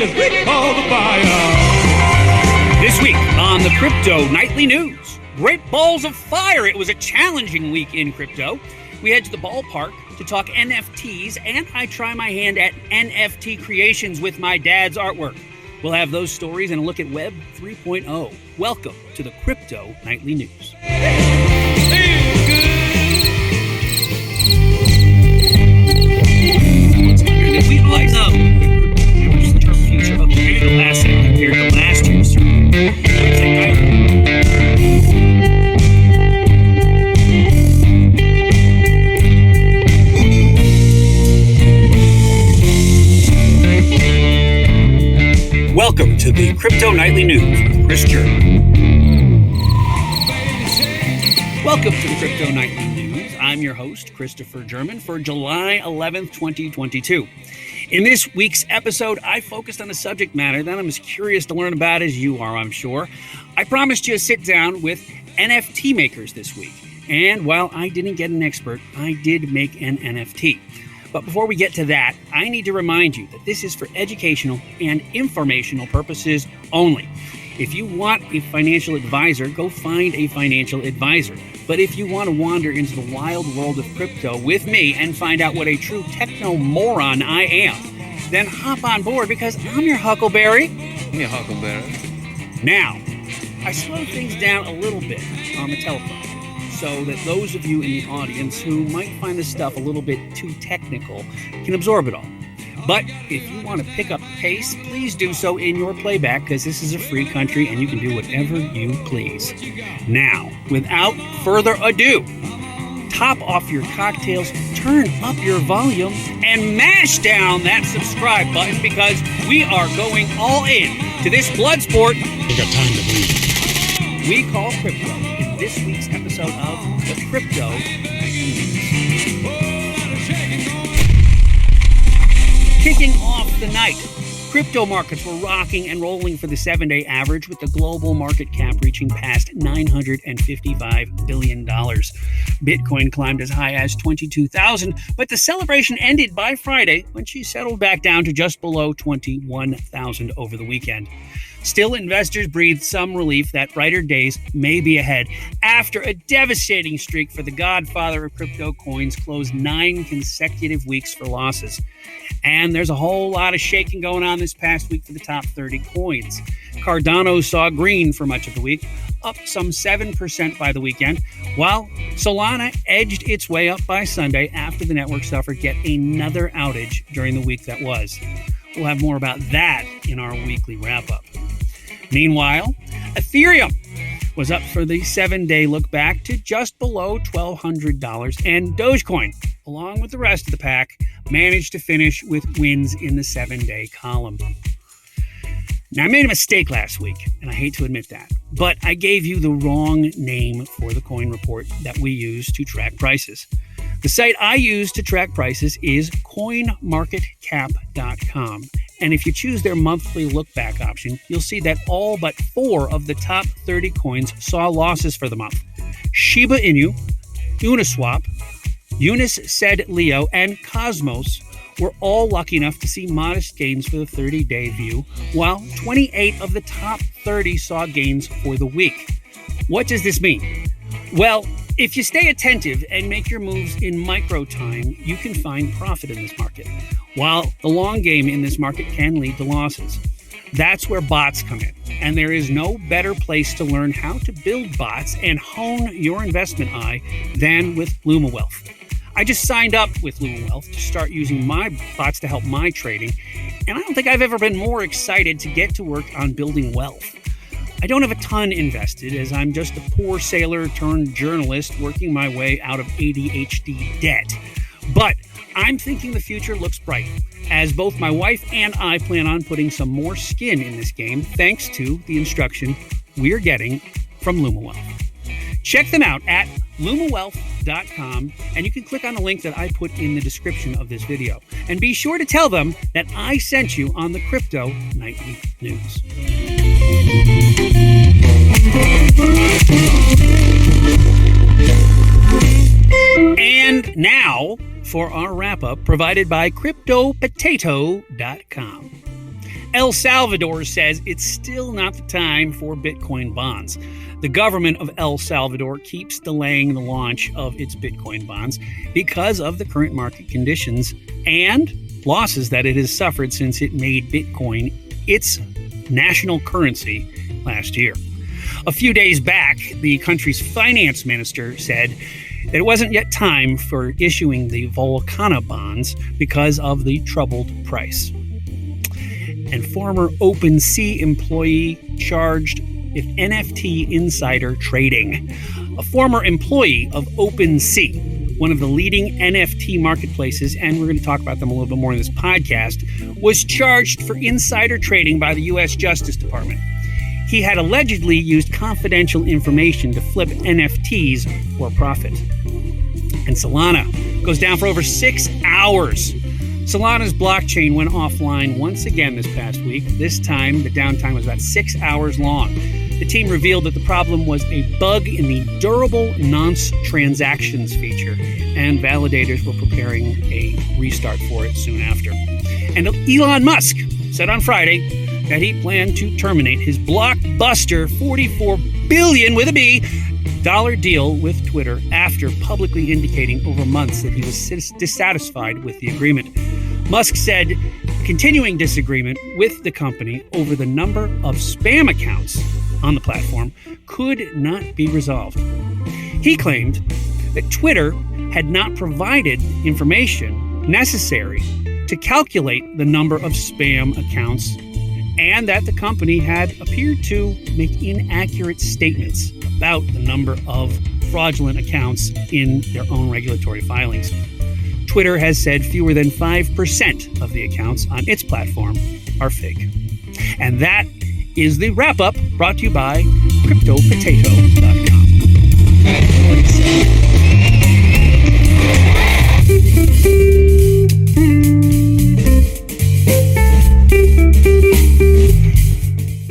as we call the buyer. This week on the Crypto Nightly News, great balls of fire. It was a challenging week in crypto. We head to the ballpark to talk NFTs, and I try my hand at NFT creations with my dad's artwork. We'll have those stories and a look at Web 3.0. Welcome to the Crypto Nightly News. We all know the term future of digital asset compared to last year's term. Welcome to the Crypto Nightly News with Chris German. Welcome to the Crypto Nightly News. I'm your host, Christopher German, for July 11th, 2022. In this week's episode, I focused on a subject matter that I'm as curious to learn about as you are, I'm sure. I promised you a sit down with NFT makers this week. And while I didn't get an expert, I did make an NFT. But before we get to that, I need to remind you that this is for educational and informational purposes only. If you want a financial advisor, go find a financial advisor. But if you want to wander into the wild world of crypto with me and find out what a true techno moron I am, then hop on board because I'm your Huckleberry. I'm your Huckleberry. Now, I slowed things down a little bit on the telephone so that those of you in the audience who might find this stuff a little bit too technical can absorb it all. But if you want to pick up the pace, please do so in your playback because this is a free country and you can do whatever you please. Now, without further ado, top off your cocktails, turn up your volume, and mash down that subscribe button because we are going all in to this blood sport We got time to bleed. we call crypto in this week's episode of the Crypto Nightly News. Kicking off the night, crypto markets were rocking and rolling for the 7-day average with the global market cap reaching past $955 billion. Bitcoin climbed as high as 22,000, but the celebration ended by Friday when she settled back down to just below 21,000 over the weekend. Still, investors breathed some relief that brighter days may be ahead after a devastating streak for the godfather of crypto coins closed 9 consecutive weeks for losses. And there's a whole lot of shaking going on this past week for the top 30 coins. Cardano saw green for much of the week, up some 7% by the weekend, while Solana edged its way up by Sunday after the network suffered yet another outage during the week that was. We'll have more about that in our weekly wrap-up. Meanwhile, Ethereum was up for the 7-day look back to just below $1,200, and Dogecoin, along with the rest of the pack, managed to finish with wins in the 7-day column. Now, I made a mistake last week, and I hate to admit that, but I gave you the wrong name for the coin report that we use to track prices. The site I use to track prices is coinmarketcap.com. And if you choose their monthly look-back option, you'll see that all but 4 of the top 30 coins saw losses for the month. Shiba Inu, Uniswap, Uniswap Leo, and Cosmos were all lucky enough to see modest gains for the 30-day view, while 28 of the top 30 saw gains for the week. What does this mean? Well, if you stay attentive and make your moves in micro time, you can find profit in this market, while the long game in this market can lead to losses. That's where bots come in, and there is no better place to learn how to build bots and hone your investment eye than with Lumiwealth. I just signed up with Lumiwealth to start using my bots to help my trading, and I don't think I've ever been more excited to get to work on building wealth. I don't have a ton invested, as I'm just a poor sailor turned journalist working my way out of ADHD debt. But I'm thinking the future looks bright, as both my wife and I plan on putting some more skin in this game thanks to the instruction we're getting from Lumiwealth. Check them out at Lumiwealth.com, and you can click on the link that I put in the description of this video. And be sure to tell them that I sent you on the Crypto Nightly News. And now for our wrap-up provided by CryptoPotato.com. El Salvador says it's still not the time for Bitcoin bonds. The government of El Salvador keeps delaying the launch of its Bitcoin bonds because of the current market conditions and losses that it has suffered since it made Bitcoin its national currency last year. A few days back, the country's finance minister said that it wasn't yet time for issuing the Volcana bonds because of the troubled price. And former OpenSea employee charged with NFT insider trading. A former employee of OpenSea, one of the leading NFT marketplaces, and we're going to talk about them a little bit more in this podcast, was charged for insider trading by the U.S. Justice Department. He had allegedly used confidential information to flip NFTs for profit. And Solana goes down for over 6 hours. Solana's blockchain went offline once again this past week. This time, the downtime was about 6 hours long. The team revealed that the problem was a bug in the durable nonce transactions feature, and validators were preparing a restart for it soon after. And Elon Musk said on Friday that he planned to terminate his blockbuster $44 billion with a B dollar deal with Twitter after publicly indicating over months that he was dissatisfied with the agreement. Musk said continuing disagreement with the company over the number of spam accounts on the platform could not be resolved. He claimed that Twitter had not provided information necessary to calculate the number of spam accounts and that the company had appeared to make inaccurate statements about the number of fraudulent accounts in their own regulatory filings. Twitter has said fewer than 5% of the accounts on its platform are fake. And that is the wrap-up brought to you by CryptoPotato.com.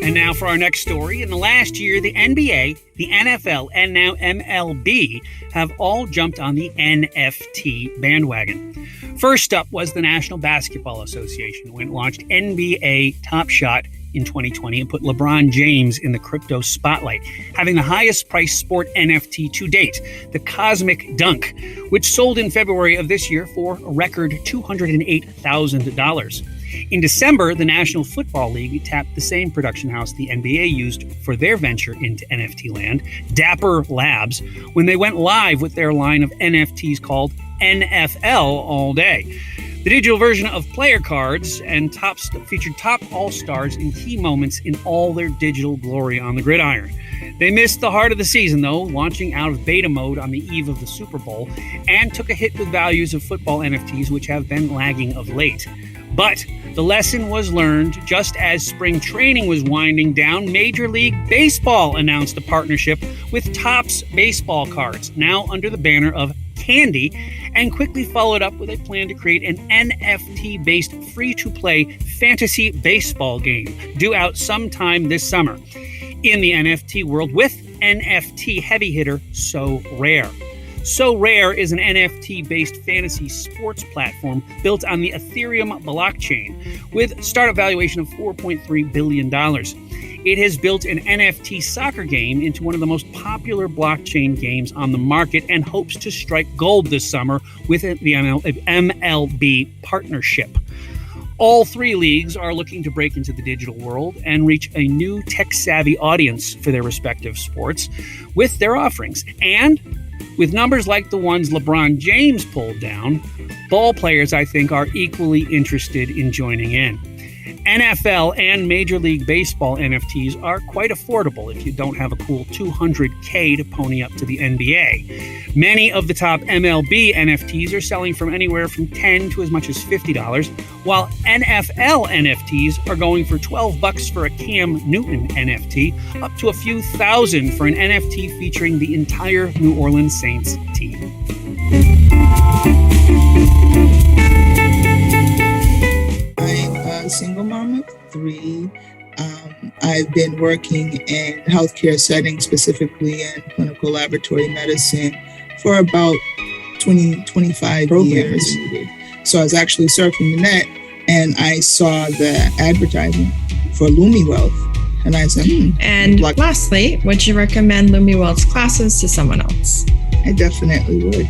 And now for our next story. In the last year, the NBA, the NFL, and now MLB have all jumped on the NFT bandwagon. First up was the National Basketball Association, when it launched NBA Top Shot in 2020 and put LeBron James in the crypto spotlight, having the highest priced sport NFT to date, the Cosmic Dunk, which sold in February of this year for a record $208,000. In December, the National Football League tapped the same production house the NBA used for their venture into NFT land, Dapper Labs, when they went live with their line of NFTs called NFL All Day. The digital version of player cards and featured top all-stars in key moments in all their digital glory on the gridiron. They missed the heart of the season, though, launching out of beta mode on the eve of the Super Bowl, and took a hit with values of football NFTs, which have been lagging of late. But the lesson was learned just as spring training was winding down. Major League Baseball announced a partnership with Topps baseball cards, now under the banner of Candy, and quickly followed up with a plan to create an NFT-based free-to-play fantasy baseball game due out sometime this summer. In the NFT world, with NFT heavy hitter So Rare. So Rare is an NFT-based fantasy sports platform built on the Ethereum blockchain with startup valuation of $4.3 billion. It has built an NFT soccer game into one of the most popular blockchain games on the market and hopes to strike gold this summer with the MLB partnership. All three leagues are looking to break into the digital world and reach a new tech-savvy audience for their respective sports with their offerings. And with numbers like the ones LeBron James pulled down, ball players, I think, are equally interested in joining in. NFL and Major League Baseball NFTs are quite affordable if you don't have a cool $200K to pony up to the NBA. Many of the top MLB NFTs are selling from anywhere from $10 to as much as $50, while NFL NFTs are going for $12 for a Cam Newton NFT, up to a few thousand for an NFT featuring the entire New Orleans Saints team. Single mom of 3. I've been working in healthcare settings, specifically in clinical laboratory medicine, for about 25 years. So I was actually surfing the net And I saw the advertisement for Lumiwealth, and I said, And lastly, would you recommend Lumiwealth's classes to someone else? I definitely would.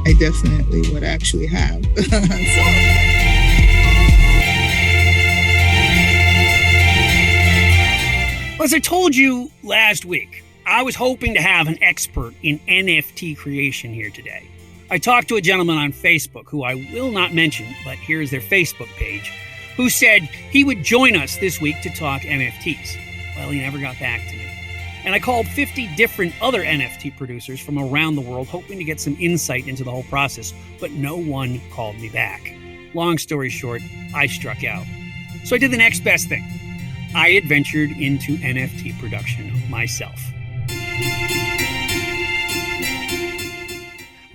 I definitely would actually have. As I told you last week, I was hoping to have an expert in NFT creation here today. I talked to a gentleman on Facebook who I will not mention, but here's their Facebook page, who said he would join us this week to talk NFTs. Well, he never got back to me. And I called 50 different other NFT producers from around the world, hoping to get some insight into the whole process, but no one called me back. Long story short, I struck out. So I did the next best thing. I adventured into NFT production myself.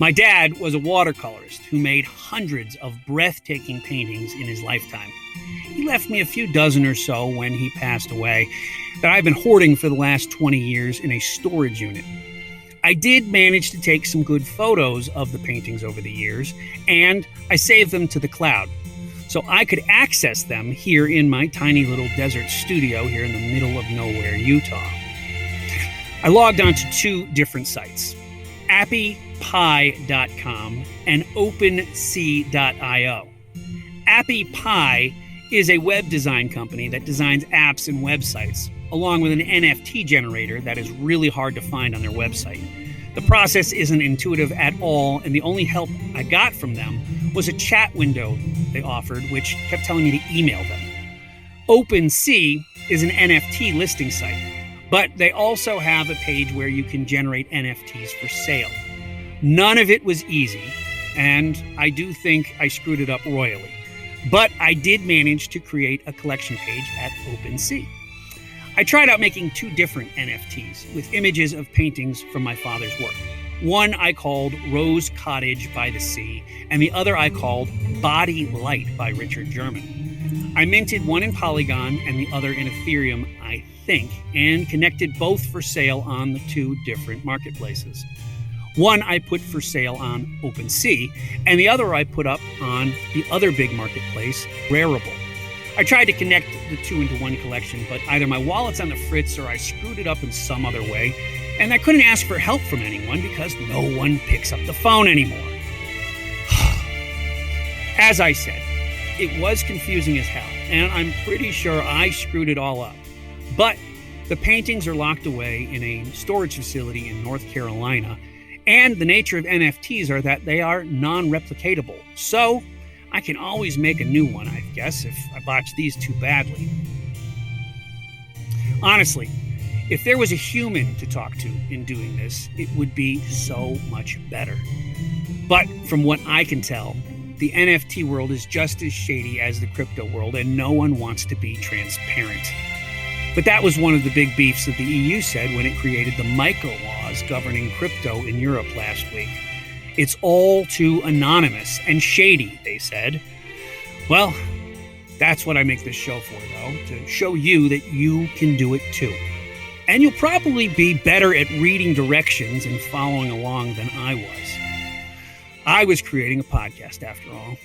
My dad was a watercolorist who made hundreds of breathtaking paintings in his lifetime. He left me a few dozen or so when he passed away that I've been hoarding for the last 20 years in a storage unit. I did manage to take some good photos of the paintings over the years, and I saved them to the cloud, so I could access them here in my tiny little desert studio here in the middle of nowhere, Utah. I logged onto two different sites, appypie.com and OpenSea.io. AppyPie is a web design company that designs apps and websites, along with an NFT generator that is really hard to find on their website. The process isn't intuitive at all, and the only help I got from them was a chat window they offered, which kept telling me to email them. OpenSea is an NFT listing site, but they also have a page where you can generate NFTs for sale. None of it was easy, and I do think I screwed it up royally. But I did manage to create a collection page at OpenSea. I tried out making two different NFTs with images of paintings from my father's work. One I called Rose Cottage by the Sea, and the other I called Body Light by Richard German. I minted one in Polygon and the other in Ethereum, I think, and connected both for sale on the two different marketplaces. One I put for sale on OpenSea, and the other I put up on the other big marketplace, Rarible. I tried to connect the two into one collection, but either my wallet's on the fritz or I screwed it up in some other way, and I couldn't ask for help from anyone because no one picks up the phone anymore. As I said, it was confusing as hell, and I'm pretty sure I screwed it all up. But the paintings are locked away in a storage facility in North Carolina, and the nature of NFTs are that they are non-replicatable. So I can always make a new one, I guess, if I botch these too badly. Honestly, if there was a human to talk to in doing this, it would be so much better. But from what I can tell, the NFT world is just as shady as the crypto world, and no one wants to be transparent. But that was one of the big beefs that the EU said when it created the MiCA laws governing crypto in Europe last week. It's all too anonymous and shady, they said. Well, that's what I make this show for, though, to show you that you can do it too. And you'll probably be better at reading directions and following along than I was. I was creating a podcast, after all.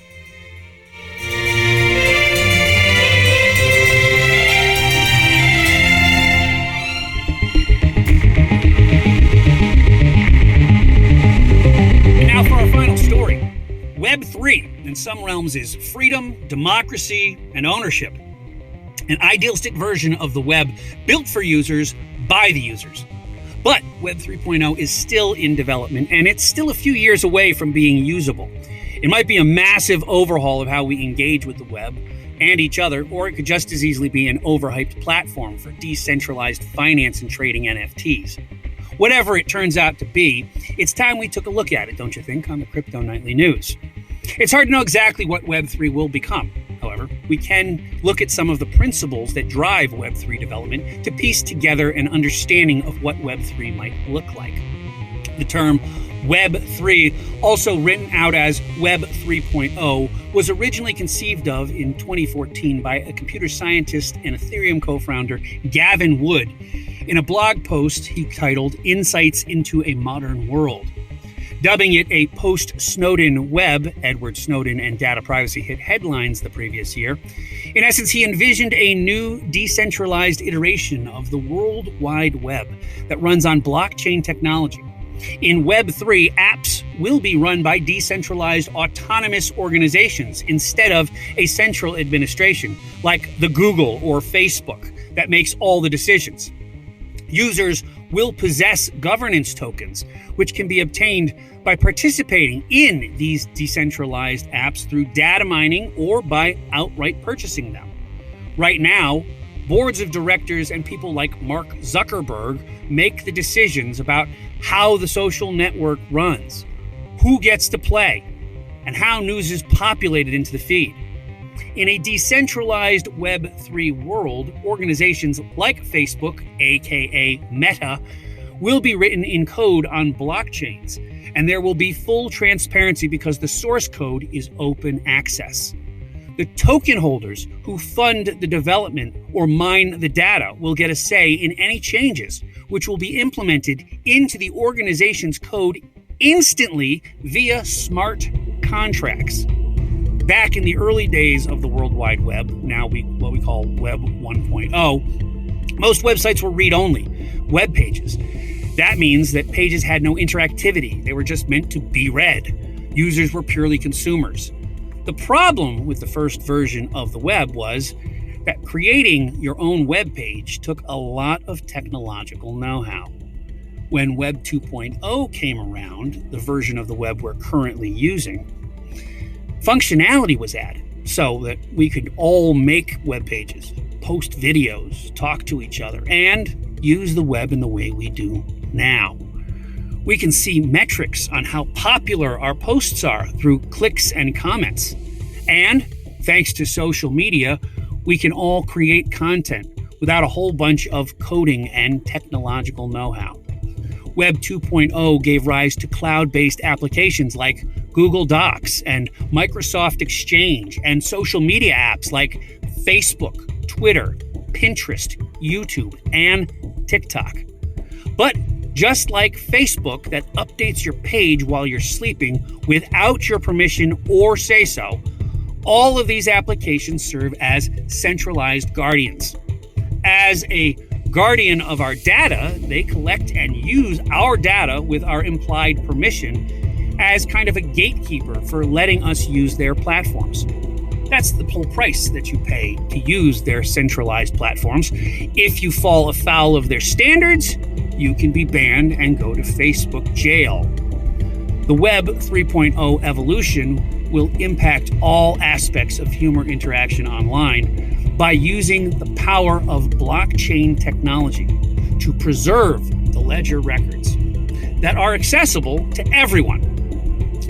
Now for our final story. Web3, in some realms, is freedom, democracy, and ownership. An idealistic version of the web built for users by the users. But Web 3.0 is still in development, and it's still a few years away from being usable. It might be a massive overhaul of how we engage with the web and each other, or it could just as easily be an overhyped platform for decentralized finance and trading NFTs. Whatever it turns out to be, it's time we took a look at it, don't you think, on the Crypto Nightly News. It's hard to know exactly what Web3 will become. However, we can look at some of the principles that drive Web3 development to piece together an understanding of what Web3 might look like. The term Web3, also written out as Web 3.0, was originally conceived of in 2014 by a computer scientist and Ethereum co-founder, Gavin Wood, in a blog post he titled Insights into a Modern World. Dubbing it a post-Snowden web, Edward Snowden and data privacy hit headlines the previous year. In essence, he envisioned a new decentralized iteration of the World Wide Web that runs on blockchain technology. In Web 3, apps will be run by decentralized autonomous organizations instead of a central administration like the Google or Facebook that makes all the decisions. Users will possess governance tokens, which can be obtained by participating in these decentralized apps through data mining or by outright purchasing them. Right now, boards of directors and people like Mark Zuckerberg make the decisions about how the social network runs, who gets to play, and how news is populated into the feed. In a decentralized Web3 world, organizations like Facebook, aka Meta, will be written in code on blockchains, and there will be full transparency because the source code is open access. The token holders who fund the development or mine the data will get a say in any changes, which will be implemented into the organization's code instantly via smart contracts. Back in the early days of the World Wide Web, now what we call Web 1.0, most websites were read-only web pages. That means that pages had no interactivity. They were just meant to be read. Users were purely consumers. The problem with the first version of the web was that creating your own web page took a lot of technological know-how. When Web 2.0 came around, the version of the web we're currently using, functionality was added so that we could all make web pages, post videos, talk to each other, and use the web in the way we do now. We can see metrics on how popular our posts are through clicks and comments. And thanks to social media, we can all create content without a whole bunch of coding and technological know-how. Web 2.0 gave rise to cloud-based applications like Google Docs and Microsoft Exchange, and social media apps like Facebook, Twitter, Pinterest, YouTube, and TikTok. But just like Facebook that updates your page while you're sleeping without your permission or say-so, all of these applications serve as centralized guardians. As a guardian of our data, they collect and use our data with our implied permission as kind of a gatekeeper for letting us use their platforms. That's the whole price that you pay to use their centralized platforms. If you fall afoul of their standards, you can be banned and go to Facebook jail. The Web 3.0 evolution will impact all aspects of human interaction online by using the power of blockchain technology to preserve the ledger records that are accessible to everyone,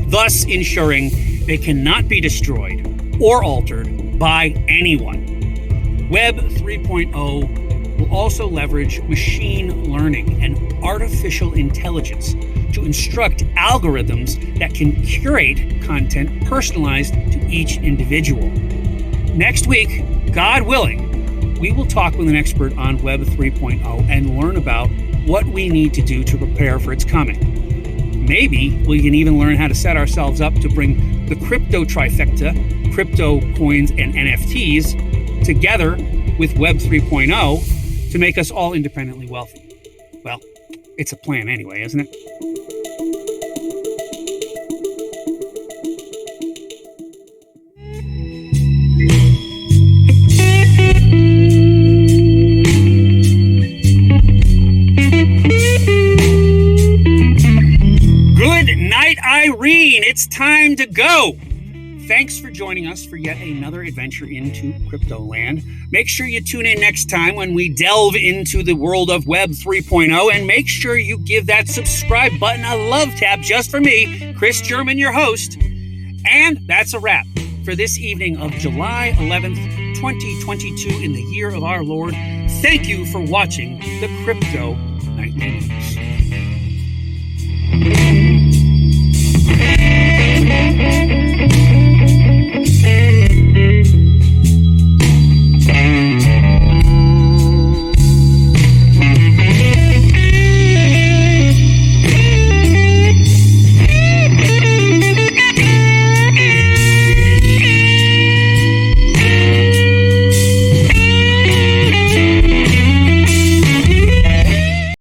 thus ensuring they cannot be destroyed or altered by anyone. Web 3.0 will also leverage machine learning and artificial intelligence to instruct algorithms that can curate content personalized to each individual. Next week, God willing, we will talk with an expert on Web 3.0 and learn about what we need to do to prepare for its coming. Maybe we can even learn how to set ourselves up to bring the crypto trifecta, crypto coins and NFTs, together with Web 3.0 to make us all independently wealthy. Well, it's a plan anyway, isn't it? Good night, Irene. It's time to go. Thanks for joining us for yet another adventure into crypto land. Make sure you tune in next time when we delve into the world of Web 3.0, and make sure you give that subscribe button a love tap just for me, Chris German, your host. And that's a wrap for this evening of July 11th, 2022 in the year of our Lord. Thank you for watching the Crypto Nightly News.